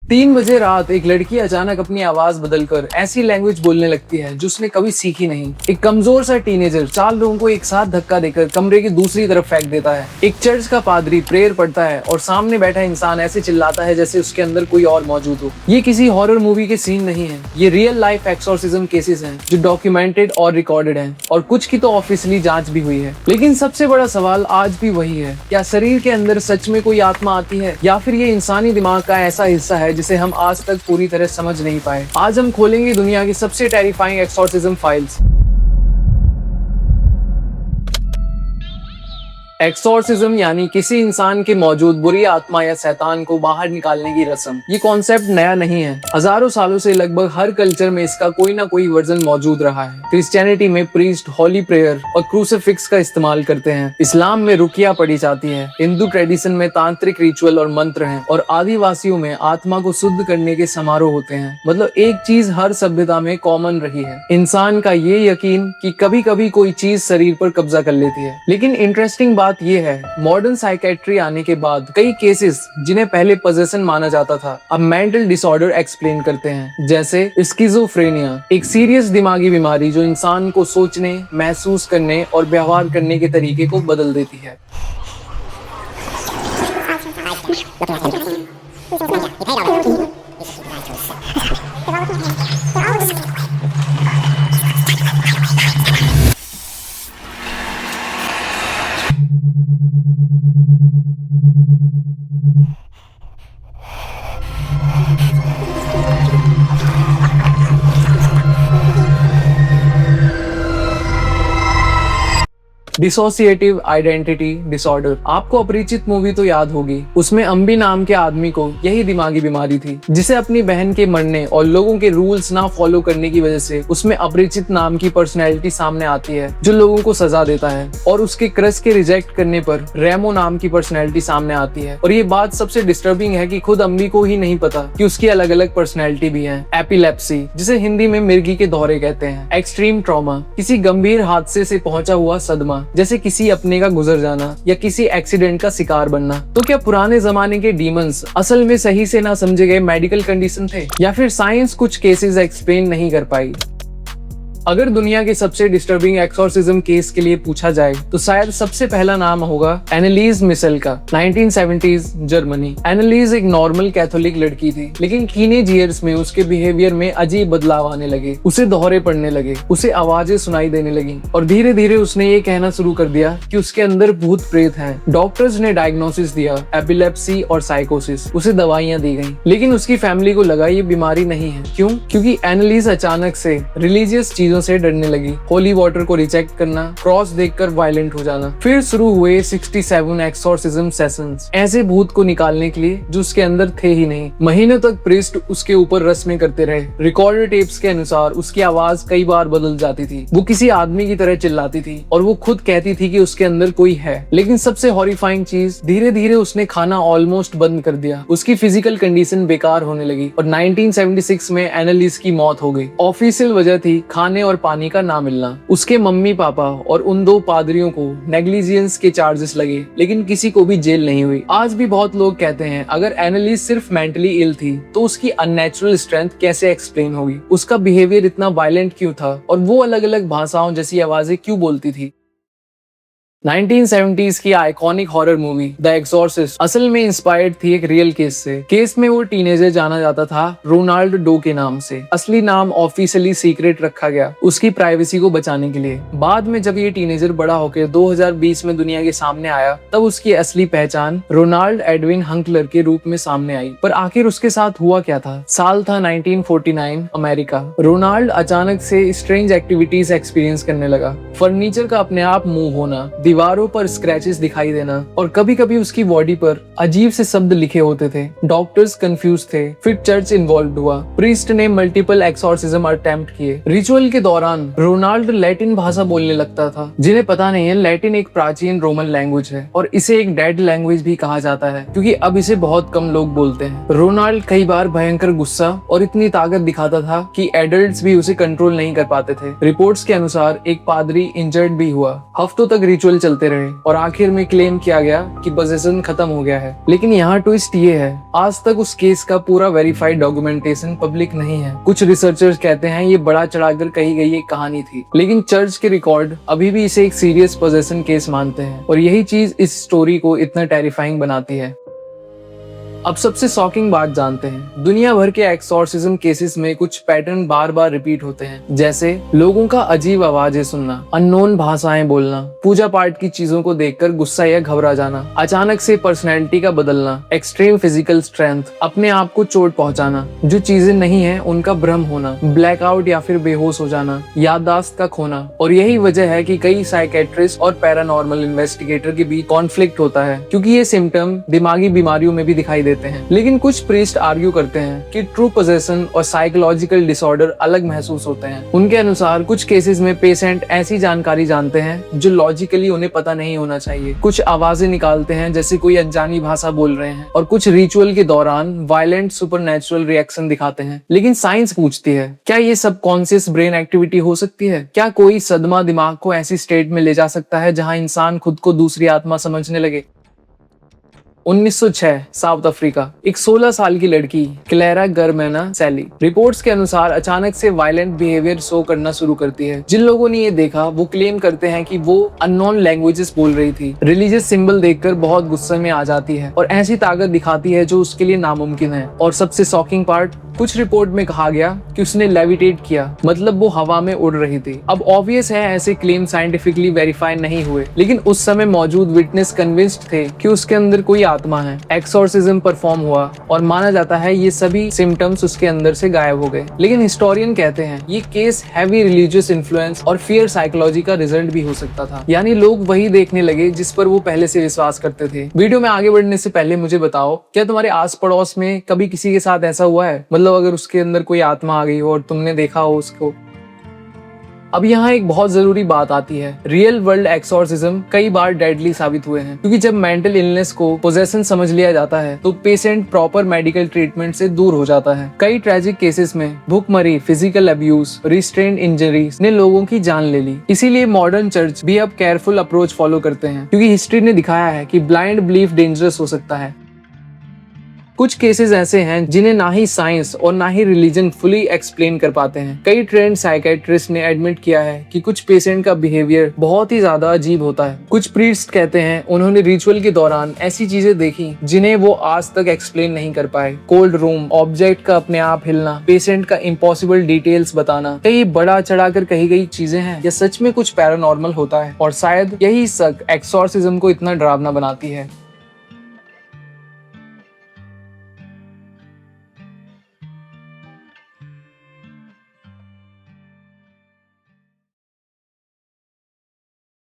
3 बजे रात एक लड़की अचानक अपनी आवाज बदलकर ऐसी लैंग्वेज बोलने लगती है जो उसने कभी सीखी नहीं। एक कमजोर सा टीनेजर 4 लोगों को एक साथ धक्का देकर कमरे की दूसरी तरफ फेंक देता है। एक चर्च का पादरी प्रेयर पढ़ता है और सामने बैठा इंसान ऐसे चिल्लाता है जैसे उसके अंदर कोई और मौजूद हो। ये किसी हॉरर मूवी के सीन नहीं है, ये रियल लाइफ एक्सोर्सिज्म केसेस हैं जो डॉक्यूमेंटेड और रिकॉर्डेड हैं और कुछ की तो ऑफिशियली जांच भी हुई है। लेकिन सबसे बड़ा सवाल आज भी वही है, क्या शरीर के अंदर सच में कोई आत्मा आती है या फिर ये इंसानी दिमाग का ऐसा हिस्सा है जिसे हम आज तक पूरी तरह समझ नहीं पाए। आज हम खोलेंगे दुनिया की सबसे टेरिफाइंग एक्सोर्सिज्म फाइल्स। एक्सोर्सिज्म यानी किसी इंसान के मौजूद बुरी आत्मा या शैतान को बाहर निकालने की रस्म। ये कॉन्सेप्ट नया नहीं है, हजारों सालों से लगभग हर कल्चर में इसका कोई ना कोई वर्जन मौजूद रहा है। क्रिश्चियनिटी में प्रीस्ट होली प्रेयर और क्रूसिफिक्स का इस्तेमाल करते हैं, इस्लाम में रुकिया पढ़ी जाती है, हिंदू ट्रेडिशन में तांत्रिक रिचुअल और मंत्र हैं और आदिवासियों में आत्मा को शुद्ध करने के समारोह होते हैं। मतलब एक चीज हर सभ्यता में कॉमन रही है, इंसान का ये यकीन कि कभी कभी कोई चीज शरीर पर कब्जा कर लेती है। लेकिन इंटरेस्टिंग बात ये है, मॉडर्न साइकेट्री आने के बाद कई केसेस जिन्हें पहले पोजेशन माना जाता था अब मेंटल डिसऑर्डर एक्सप्लेन करते हैं, जैसे स्किज़ोफ्रेनिया, एक सीरियस दिमागी बीमारी जो इंसान को सोचने, महसूस करने और व्यवहार करने के तरीके को बदल देती है। Dissociative identity disorder. आपको अपरिचित मूवी तो याद होगी, उसमें अम्बी नाम के आदमी को यही दिमागी बीमारी थी जिसे अपनी बहन के मरने और लोगों के रूल्स ना फॉलो करने की वजह से उसमें अपरिचित नाम की पर्सनैलिटी सामने आती है जो लोगों को सजा देता है, और उसके क्रश के रिजेक्ट करने पर रेमो नाम की पर्सनैलिटी सामने आती है। और ये बात सबसे डिस्टर्बिंग है कि खुद अम्बी को ही नहीं पता कि उसकी अलग अलग पर्सनैलिटी भी है। एपिलेप्सी, जिसे हिंदी में मिर्गी के दौरे कहते हैं। एक्सट्रीम ट्रॉमा, किसी गंभीर हादसे से पहुंचा हुआ सदमा, जैसे किसी अपने का गुजर जाना या किसी एक्सीडेंट का शिकार बनना। तो क्या पुराने जमाने के डीमंस असल में सही से ना समझे गए मेडिकल कंडीशन थे, या फिर साइंस कुछ केसेस एक्सप्लेन नहीं कर पाई? अगर दुनिया के सबसे डिस्टर्बिंग एक्सोर्सिज्म केस के लिए पूछा जाए तो शायद सबसे पहला नाम होगा एनालीज मिशेल का। 1970s Germany. एनालीज एक नॉर्मल कैथोलिक लड़की थी, लेकिन टीनेज ईयर्स में उसके बिहेवियर में अजीब बदलाव आने लगे। उसे दौरे पड़ने लगे, उसे आवाजें सुनाई देने लगी और धीरे धीरे उसने ये कहना शुरू कर दिया कि उसके अंदर भूत प्रेत हैं। डॉक्टर्स ने डायग्नोसिस दिया एपिलेप्सी और साइकोसिस। उसे दवाइयां दी गई, लेकिन उसकी फैमिली को लगा ये बीमारी नहीं है। क्यों? क्योंकि एनालीज अचानक से रिलीजियस चीजों से डरने लगी, होली वाटर को रिजेक्ट करना, क्रॉस देखकर वायलेंट हो जाना। फिर शुरू हुए 67 एक्सोर्सिज्म सेशंस, ऐसे भूत को निकालने के लिए जो उसके अंदर थे ही नहीं। महीनों तक प्रीस्ट उसके ऊपर रस्में करते रहे। रिकॉर्डेड टेप्स के अनुसार उसकी आवाज कई बार बदल जाती थी, वो किसी आदमी की तरह चिल्लाती थी और वो खुद कहती थी कि उसके अंदर कोई है। लेकिन सबसे हॉरिफाइंग चीज, धीरे धीरे उसने खाना ऑलमोस्ट बंद कर दिया, उसकी फिजिकल कंडीशन बेकार होने लगी और 1976 में एनालिस की मौत हो गई। ऑफिशियल वजह थी खाने और पानी का ना मिलना। उसके मम्मी पापा और उन 2 पादरियों को नेग्लिजेंस के चार्जेस लगे, लेकिन किसी को भी जेल नहीं हुई। आज भी बहुत लोग कहते हैं अगर एनालिस सिर्फ मेंटली इल थी तो उसकी अननेचुरल स्ट्रेंथ कैसे एक्सप्लेन होगी, उसका बिहेवियर इतना वायलेंट क्यों था और वो अलग अलग भाषाओं जैसी आवाजें क्यों बोलती थी। 1970s की आइकॉनिक हॉरर मूवी द एक्सोर्सिस्ट असल में इंस्पायर्ड थी एक रियल केस से। केस में वो टीनेजर जाना जाता था रोनाल्ड डो के नाम से। असली नाम ऑफिशियली सीक्रेट रखा गया उसकी प्राइवेसी को बचाने के लिए। बाद में जब ये टीनेजर बड़ा होकर 2020 में दुनिया के सामने आया तब उसकी असली पहचान रोनाल्ड एडविन हंकलर के रूप में सामने आई। पर आखिर उसके साथ हुआ क्या था? साल था 1949 अमेरिका। रोनाल्ड अचानक से स्ट्रेंज एक्टिविटीज एक्सपीरियंस करने लगा। फर्नीचर का अपने आप मूव होना, दीवारों पर स्क्रैचेस दिखाई देना और कभी कभी उसकी बॉडी पर अजीब से शब्द लिखे होते थे। डॉक्टर्स कंफ्यूज थे। फिर चर्च इन्वॉल्व हुआ। प्रीस्ट ने मल्टीपल एक्सोर्सिज्म अटेम्प्ट किए। रिचुअल के दौरान रोनाल्ड लैटिन भाषा बोलने लगता था। जिन्हें पता नहीं है, लैटिन एक प्राचीन रोमन लैंग्वेज है और इसे एक डेड लैंग्वेज भी कहा जाता है क्योंकि अब इसे बहुत कम लोग बोलते हैं। रोनाल्ड कई बार भयंकर गुस्सा और इतनी ताकत दिखाता था कि एडल्ट्स भी उसे कंट्रोल नहीं कर पाते थे। रिपोर्ट्स के अनुसार एक पादरी इंजर्ड भी हुआ। हफ्तों तक रिचुअल रिचुअल चलते रहे और आखिर में क्लेम किया गया कि पोजेशन खत्म हो गया है। लेकिन यहाँ ट्विस्ट ये है, आज तक उस केस का पूरा वेरीफाइड डॉक्यूमेंटेशन पब्लिक नहीं है। कुछ रिसर्चर्स कहते हैं ये बड़ा चढ़ाकर कही गई एक कहानी थी, लेकिन चर्च के रिकॉर्ड अभी भी इसे एक सीरियस पोजेशन केस मानते हैं और यही चीज इस स्टोरी को इतना टेरिफाइंग बनाती है। अब सबसे शॉकिंग बात जानते हैं, दुनिया भर के एक्सॉर्सिज्म केसेस में कुछ पैटर्न बार बार रिपीट होते हैं, जैसे लोगों का अजीब आवाजें सुनना, अननोन भाषाएं बोलना, पूजा पाठ की चीजों को देखकर गुस्सा या घबरा जाना, अचानक से पर्सनैलिटी का बदलना, एक्सट्रीम फिजिकल स्ट्रेंथ, अपने आप को चोट पहुंचाना, जो चीजें नहीं है उनका भ्रम होना, ब्लैकआउट या फिर बेहोश हो जाना, याददाश्त का खोना। और यही वजह है कि कई साइकेट्रिस्ट और पैरानॉर्मल इन्वेस्टिगेटर के बीच कॉन्फ्लिक्ट होता है, क्योंकि ये सिम्टम दिमागी बीमारियों में भी दिखाई देते हैं। लेकिन कुछ प्रीस्ट आर्ग्यू करते हैं कि ट्रू पोजेशन और साइकोलॉजिकल डिसऑर्डर अलग महसूस होते हैं। उनके अनुसार कुछ केसेस में पेशेंट ऐसी जानकारी जानते हैं जो लॉजिकली उन्हें पता नहीं होना चाहिए, कुछ आवाजें निकालते हैं जैसे कोई अनजानी भाषा बोल रहे हैं, और कुछ रिचुअल के दौरान वायलेंट सुपरनैचुरल रिएक्शन दिखाते हैं। लेकिन साइंस पूछती है, क्या ये सब कॉन्शियस ब्रेन एक्टिविटी हो सकती है? क्या कोई सदमा दिमाग को ऐसी स्टेट में ले जा सकता है जहां इंसान खुद को दूसरी आत्मा समझने लगे? 1906 साउथ अफ्रीका, एक 16 साल की लड़की क्लेरा गर्मेना सैली रिपोर्ट्स के अनुसार अचानक से वायलेंट बिहेवियर शो करना शुरू करती है। जिन लोगों ने ये देखा वो क्लेम करते हैं कि वो अननोन लैंग्वेजेस बोल रही थी, रिलीजियस सिंबल देखकर बहुत गुस्से में आ जाती है और ऐसी ताकत दिखाती है जो उसके लिए नामुमकिन है। और सबसे शॉकिंग पार्ट, कुछ रिपोर्ट में कहा गया कि उसने लेविटेट किया, मतलब वो हवा में उड़ रही थी। अब ऑब्वियस है ऐसे क्लेम साइंटिफिकली वेरीफाई नहीं हुए, लेकिन उस समय मौजूद विटनेस कन्विंस्ड थे कि उसके अंदर कोई आत्मा है। एक्सोर्सिज्म परफॉर्म हुआ और माना जाता है ये सभी सिम्टम्स उसके अंदर से गायब हो गए। लेकिन हिस्टोरियन कहते हैं ये केस हैवी रिलीजियस इन्फ्लुएंस और फियर साइकोलॉजी का रिजल्ट भी हो सकता था, यानी लोग वही देखने लगे जिस पर वो पहले से विश्वास करते थे। वीडियो में आगे बढ़ने से पहले मुझे बताओ, क्या तुम्हारे आस पड़ोस में कभी किसी के साथ ऐसा हुआ है? मतलब अगर उसके अंदर कोई आत्मा आ गई हो और तुमने देखा हो उसको। अब यहाँ एक बहुत जरूरी बात आती है, रियल वर्ल्ड एक्सोर्सिज्म कई बार डेडली साबित हुए हैं, क्योंकि जब मेंटल इलनेस को पोजेशन समझ लिया जाता है तो पेशेंट प्रॉपर मेडिकल ट्रीटमेंट से दूर हो जाता है। कई ट्रेजिक केसेस में भूखमरी, फिजिकल अब्यूज, रिस्ट्रेंट इंजरीज ने लोगों की जान ले ली। इसीलिए मॉडर्न चर्च भी अब केयरफुल अप्रोच फॉलो करते हैं, क्योंकि हिस्ट्री ने दिखाया है कि ब्लाइंड बिलीफ डेंजरस हो सकता है। कुछ केसेस ऐसे हैं जिन्हें ना ही साइंस और ना ही रिलीजन फुली एक्सप्लेन कर पाते हैं। कई ट्रेंड साइकेट्रिस्ट ने एडमिट किया है कि कुछ पेशेंट का बिहेवियर बहुत ही ज्यादा अजीब होता है। कुछ प्रीस्ट कहते हैं उन्होंने रिचुअल के दौरान ऐसी चीजें देखी जिन्हें वो आज तक एक्सप्लेन नहीं कर पाए। कोल्ड रूम, ऑब्जेक्ट का अपने आप हिलना, पेशेंट का इम्पॉसिबल डिटेल्स बताना, कई बड़ा चढ़ाकर कही गई चीजें हैं या सच में कुछ पैरानॉर्मल होता है। और शायद यही शक एक्सोर्सिज्म को इतना डरावना बनाती है।